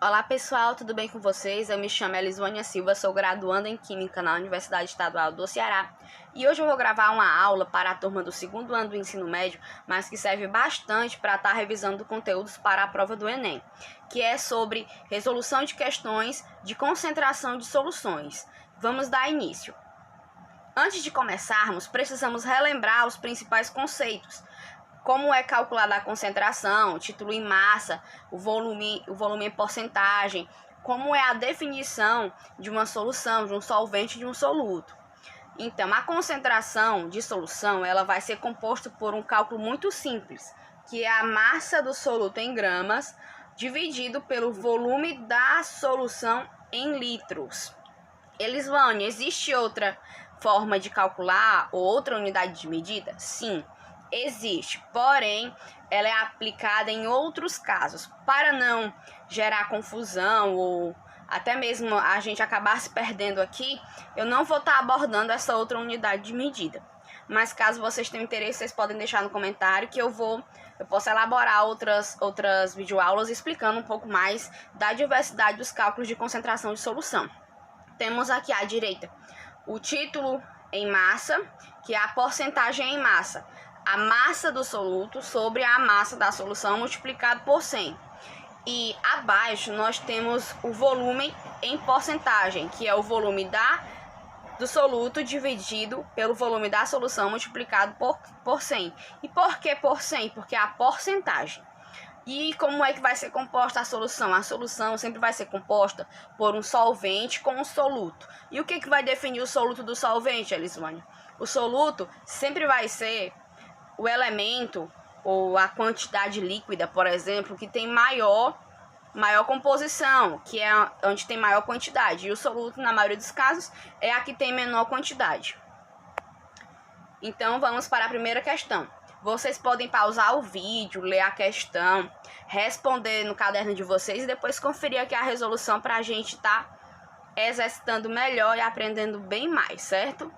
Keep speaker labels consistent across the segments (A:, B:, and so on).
A: Olá pessoal, tudo bem com vocês? Eu me chamo Elisvânia Silva, sou graduanda em Química na Universidade Estadual do Ceará e hoje eu vou gravar uma aula para a turma do segundo ano do ensino médio, mas que serve bastante para estar revisando conteúdos para a prova do Enem, que é sobre resolução de questões de concentração de soluções. Vamos dar início. Antes de começarmos, precisamos relembrar os principais conceitos. Como é calculada a concentração, o título em massa, o volume em porcentagem, como é a definição de uma solução, de um solvente e de um soluto. Então, a concentração de solução ela vai ser composta por um cálculo muito simples, que é a massa do soluto em gramas dividido pelo volume da solução em litros. Elisvânia, existe outra forma de calcular ou outra unidade de medida? Sim. Existe, porém, ela é aplicada em outros casos. Para não gerar confusão ou até mesmo a gente acabar se perdendo aqui, eu não vou estar abordando essa outra unidade de medida. Mas caso vocês tenham interesse, vocês podem deixar no comentário que eu posso elaborar outras videoaulas explicando um pouco mais da diversidade dos cálculos de concentração de solução. Temos aqui à direita o título em massa, que é a porcentagem em massa. A massa do soluto sobre a massa da solução multiplicado por 100. E abaixo nós temos o volume em porcentagem, que é o volume do soluto dividido pelo volume da solução multiplicado por 100. E por que por 100? Porque é a porcentagem. E como é que vai ser composta a solução? A solução sempre vai ser composta por um solvente com um soluto. E o que vai definir o soluto do solvente, Elisvânia? O soluto sempre vai ser o elemento ou a quantidade líquida, por exemplo, que tem maior composição, que é onde tem maior quantidade. E o soluto, na maioria dos casos, é a que tem menor quantidade. Então, vamos para a primeira questão. Vocês podem pausar o vídeo, ler a questão, responder no caderno de vocês e depois conferir aqui a resolução para a gente estar exercitando melhor e aprendendo bem mais, certo?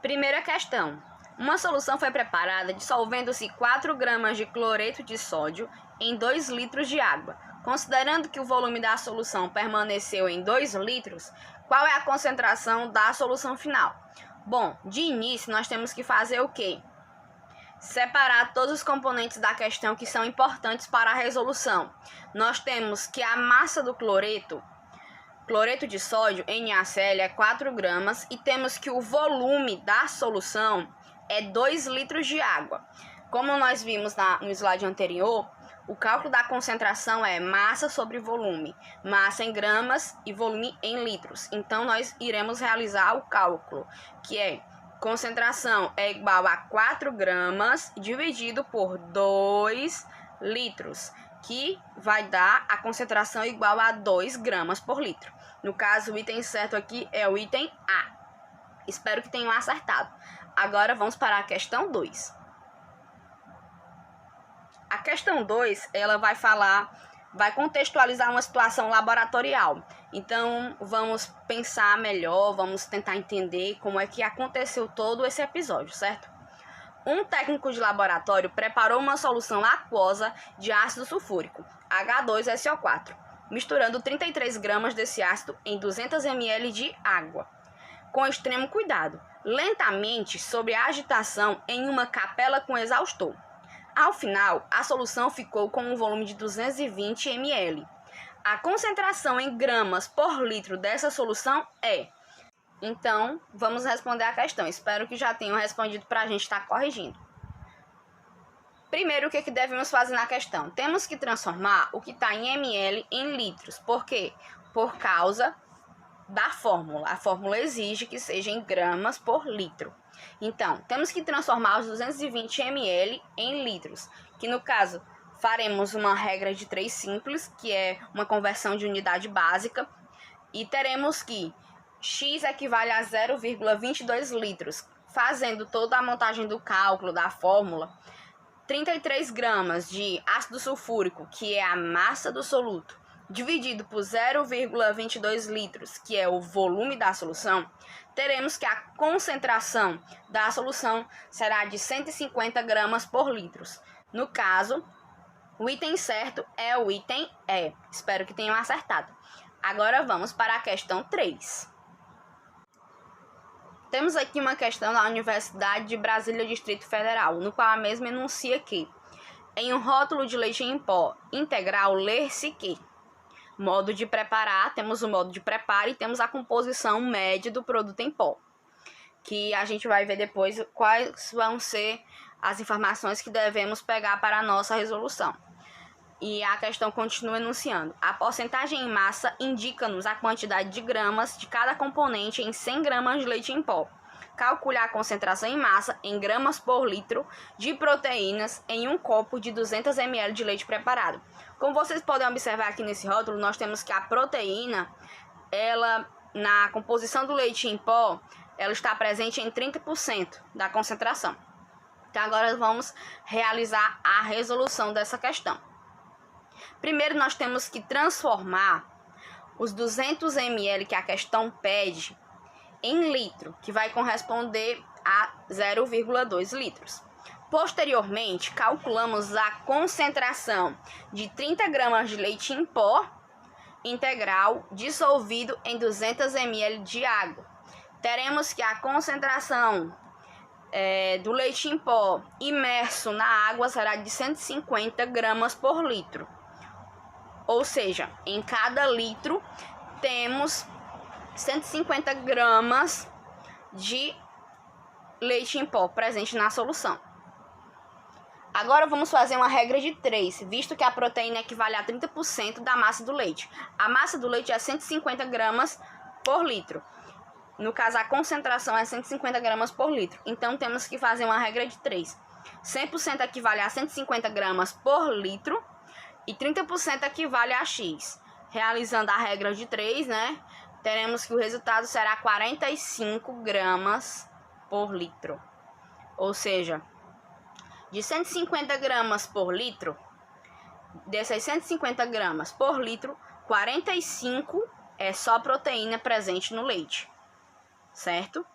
A: Primeira questão. Uma solução foi preparada dissolvendo-se 4 gramas de cloreto de sódio em 2 litros de água. Considerando que o volume da solução permaneceu em 2 litros, qual é a concentração da solução final? Bom, de início nós temos que fazer o quê? Separar todos os componentes da questão que são importantes para a resolução. Nós temos que a massa do cloreto de sódio, NaCl, é 4 gramas e temos que o volume da solução é 2 litros de água. Como nós vimos no slide anterior, o cálculo da concentração é massa sobre volume, massa em gramas e volume em litros. Então, nós iremos realizar o cálculo, que é concentração é igual a 4 gramas dividido por 2 litros, que vai dar a concentração igual a 2 gramas por litro. No caso, o item certo aqui é o item A. Espero que tenham acertado. Agora vamos para a questão 2. A questão 2, ela vai contextualizar uma situação laboratorial. Então, vamos pensar melhor, vamos tentar entender como é que aconteceu todo esse episódio, certo? Um técnico de laboratório preparou uma solução aquosa de ácido sulfúrico, H2SO4, misturando 33 gramas desse ácido em 200 ml de água, com extremo cuidado, lentamente sob a agitação em uma capela com exaustor. Ao final, a solução ficou com um volume de 220 ml. A concentração em gramas por litro dessa solução é... Então, vamos responder a questão. Espero que já tenham respondido para a gente estar corrigindo. Primeiro, o que devemos fazer na questão? Temos que transformar o que está em ml em litros. Por quê? Por causa da fórmula. A fórmula exige que seja em gramas por litro. Então, temos que transformar os 220 ml em litros, que no caso faremos uma regra de 3 simples, que é uma conversão de unidade básica, e teremos que X equivale a 0,22 litros. Fazendo toda a montagem do cálculo da fórmula, 33 gramas de ácido sulfúrico, que é a massa do soluto, dividido por 0,22 litros, que é o volume da solução, teremos que a concentração da solução será de 150 gramas por litro. No caso, O item certo é o item E. Espero que tenham acertado. Agora vamos para a questão 3. Temos aqui uma questão da Universidade de Brasília, Distrito Federal, no qual a mesma enuncia que, em um rótulo de leite em pó integral, ler-se que, modo de preparar, temos o modo de preparo e temos a composição média do produto em pó, que a gente vai ver depois quais vão ser as informações que devemos pegar para a nossa resolução. E a questão continua enunciando. A porcentagem em massa indica-nos a quantidade de gramas de cada componente em 100 gramas de leite em pó. Calcule a concentração em massa em gramas por litro de proteínas em um copo de 200 ml de leite preparado. Como vocês podem observar aqui nesse rótulo, nós temos que a proteína, ela na composição do leite em pó, ela está presente em 30% da concentração. Então agora vamos realizar a resolução dessa questão. Primeiro, nós temos que transformar os 200 ml que a questão pede em litro, que vai corresponder a 0,2 litros. Posteriormente, calculamos a concentração de 30 gramas de leite em pó integral dissolvido em 200 ml de água. Teremos que a concentração do leite em pó imerso na água será de 150 gramas por litro. Ou seja, em cada litro temos 150 gramas de leite em pó presente na solução. Agora vamos fazer uma regra de 3, visto que a proteína equivale a 30% da massa do leite. A massa do leite é 150 gramas por litro. No caso, a concentração é 150 gramas por litro. Então, temos que fazer uma regra de 3. 100% equivale a 150 gramas por litro. E 30% equivale a X. Realizando a regra de 3, teremos que o resultado será 45 gramas por litro. Ou seja, de 150 gramas por litro, dessas 150 gramas por litro, 45 é só proteína presente no leite. Certo?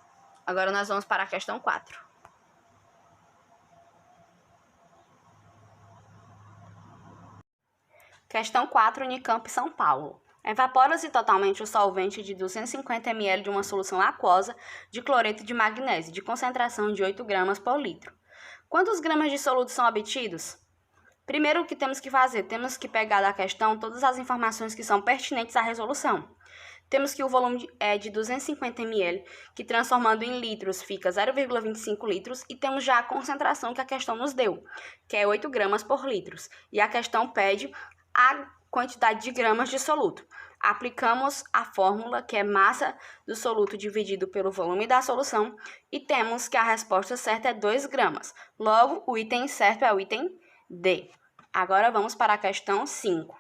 A: Agora nós vamos para a questão 4. Questão 4, Unicamp, São Paulo. Evapora-se totalmente o solvente de 250 ml de uma solução aquosa de cloreto de magnésio, de concentração de 8 gramas por litro. Quantos gramas de soluto são obtidos? Primeiro, o que temos que fazer? Temos que pegar da questão todas as informações que são pertinentes à resolução. Temos que o volume é de 250 ml, que transformando em litros fica 0,25 litros, e temos já a concentração que a questão nos deu, que é 8 gramas por litro. E a questão pede a quantidade de gramas de soluto. Aplicamos a fórmula, que é massa do soluto dividido pelo volume da solução, e temos que a resposta certa é 2 gramas. Logo, o item certo é o item D. Agora vamos para a questão 5.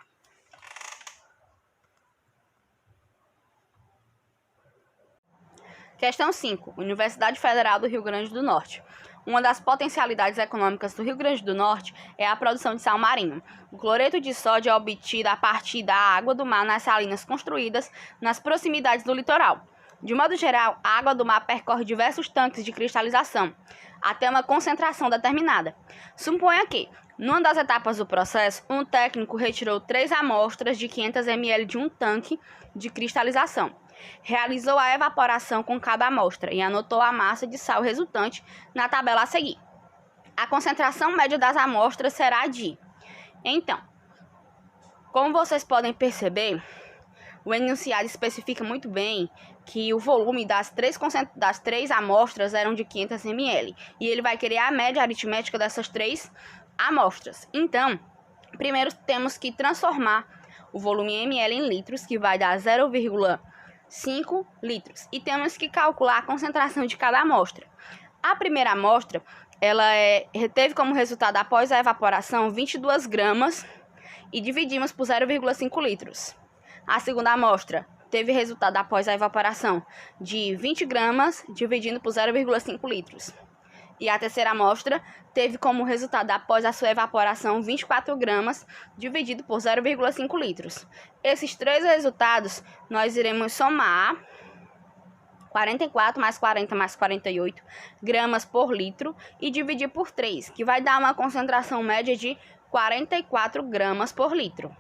A: Questão 5. Universidade Federal do Rio Grande do Norte. Uma das potencialidades econômicas do Rio Grande do Norte é a produção de sal marinho. O cloreto de sódio é obtido a partir da água do mar nas salinas construídas nas proximidades do litoral. De modo geral, a água do mar percorre diversos tanques de cristalização, até uma concentração determinada. Suponha que, numa das etapas do processo, um técnico retirou 3 amostras de 500 ml de um tanque de cristalização. Realizou a evaporação com cada amostra e anotou a massa de sal resultante na tabela a seguir. A concentração média das amostras será de... Então, como vocês podem perceber, o enunciado especifica muito bem que o volume das três amostras eram de 500 ml. E ele vai querer a média aritmética dessas 3 amostras. Então, primeiro temos que transformar o volume em ml em litros, que vai dar 0,5 litros. E temos que calcular a concentração de cada amostra. A primeira amostra, ela teve como resultado, após a evaporação, 22 gramas e dividimos por 0,5 litros. A segunda amostra teve resultado, após a evaporação, de 20 gramas, dividindo por 0,5 litros. E a terceira amostra teve como resultado, após a sua evaporação, 24 gramas, dividido por 0,5 litros. Esses 3 resultados, nós iremos somar 44 mais 40 mais 48 gramas por litro e dividir por 3, que vai dar uma concentração média de 44 gramas por litro.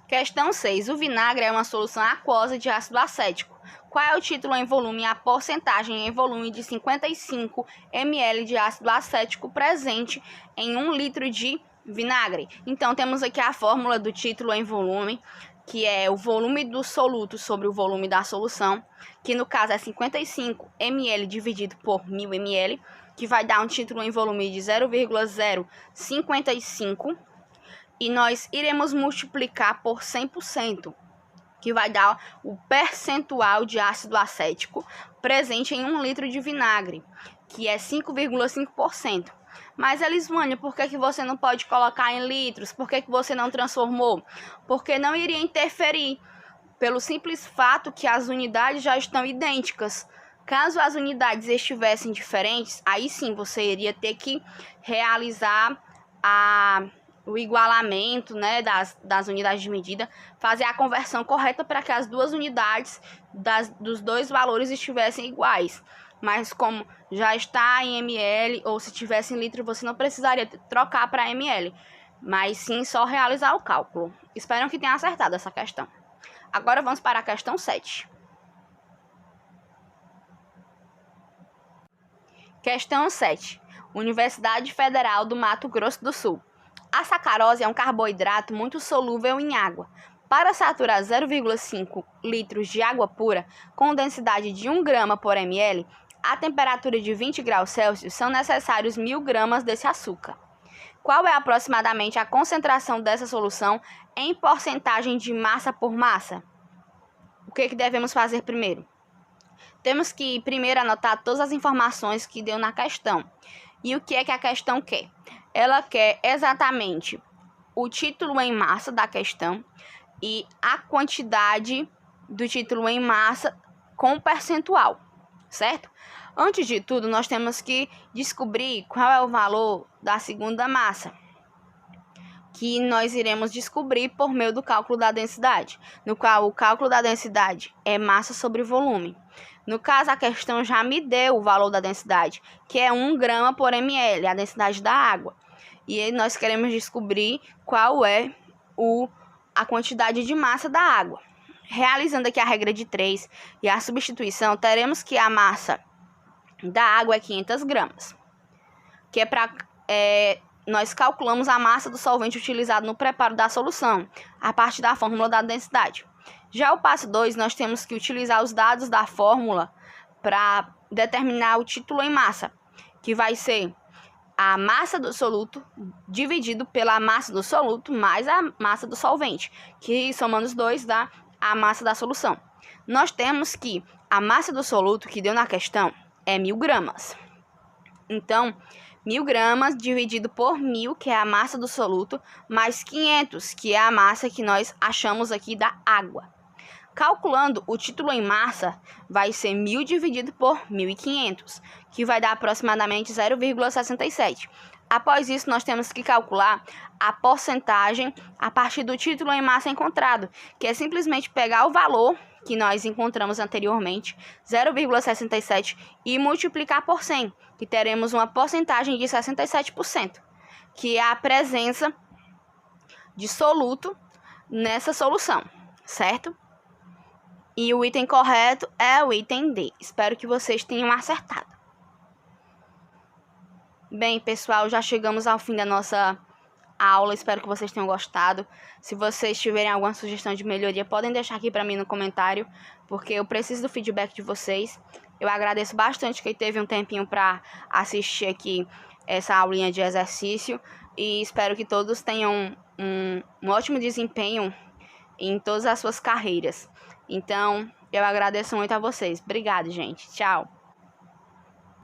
A: Questão 6. O vinagre é uma solução aquosa de ácido acético. Qual é o título em volume e a porcentagem em volume de 55 ml de ácido acético presente em 1 litro de vinagre? Então, temos aqui a fórmula do título em volume, que é o volume do soluto sobre o volume da solução, que no caso é 55 ml dividido por 1000 ml, que vai dar um título em volume de 0,055, e nós iremos multiplicar por 100%, que vai dar o percentual de ácido acético presente em 1 litro de vinagre, que é 5,5%. Mas, Elisvânia, por que você não pode colocar em litros? Por que você não transformou? Porque não iria interferir, pelo simples fato que as unidades já estão idênticas. Caso as unidades estivessem diferentes, aí sim você iria ter que realizar o igualamento, né, das unidades de medida, fazer a conversão correta para que as duas unidades dos dois valores estivessem iguais. Mas como já está em ml, ou se tivesse em litro, você não precisaria trocar para ml, mas sim só realizar o cálculo. Espero que tenha acertado essa questão. Agora vamos para a questão 7. Questão 7. Universidade Federal do Mato Grosso do Sul. A sacarose é um carboidrato muito solúvel em água. Para saturar 0,5 litros de água pura com densidade de 1 grama por ml, a temperatura de 20 graus Celsius, são necessários 1000 gramas desse açúcar. Qual é aproximadamente a concentração dessa solução em porcentagem de massa por massa? O que devemos fazer primeiro? Temos que primeiro anotar todas as informações que deu na questão. E o que é que a questão quer? Ela quer exatamente o título em massa da questão e a quantidade do título em massa com percentual, certo? Antes de tudo, nós temos que descobrir qual é o valor da segunda massa, que nós iremos descobrir por meio do cálculo da densidade, no qual o cálculo da densidade é massa sobre volume. No caso, a questão já me deu o valor da densidade, que é 1 grama por ml, a densidade da água. E aí nós queremos descobrir qual é a quantidade de massa da água. Realizando aqui a regra de 3 e a substituição, teremos que a massa da água é 500 gramas, que é para... nós calculamos a massa do solvente utilizado no preparo da solução, a partir da fórmula da densidade. Já o passo 2, nós temos que utilizar os dados da fórmula para determinar o título em massa, que vai ser a massa do soluto dividido pela massa do soluto mais a massa do solvente, que somando os dois dá a massa da solução. Nós temos que a massa do soluto que deu na questão é 1000 gramas. Então, 1000 gramas dividido por 1000, que é a massa do soluto, mais 500, que é a massa que nós achamos aqui da água. Calculando o título em massa, vai ser 1000 dividido por 1500, que vai dar aproximadamente 0,67. Após isso, nós temos que calcular a porcentagem a partir do título em massa encontrado, que é simplesmente pegar o valor que nós encontramos anteriormente, 0,67, e multiplicar por 100, que teremos uma porcentagem de 67%, que é a presença de soluto nessa solução, certo? E o item correto é o item D. Espero que vocês tenham acertado. Bem, pessoal, já chegamos ao fim da nossa aula. Espero que vocês tenham gostado. Se vocês tiverem alguma sugestão de melhoria, podem deixar aqui para mim no comentário, porque eu preciso do feedback de vocês. Eu agradeço bastante quem teve um tempinho para assistir aqui essa aulinha de exercício e espero que todos tenham um ótimo desempenho em todas as suas carreiras. Então, eu agradeço muito a vocês. Obrigada, gente. Tchau.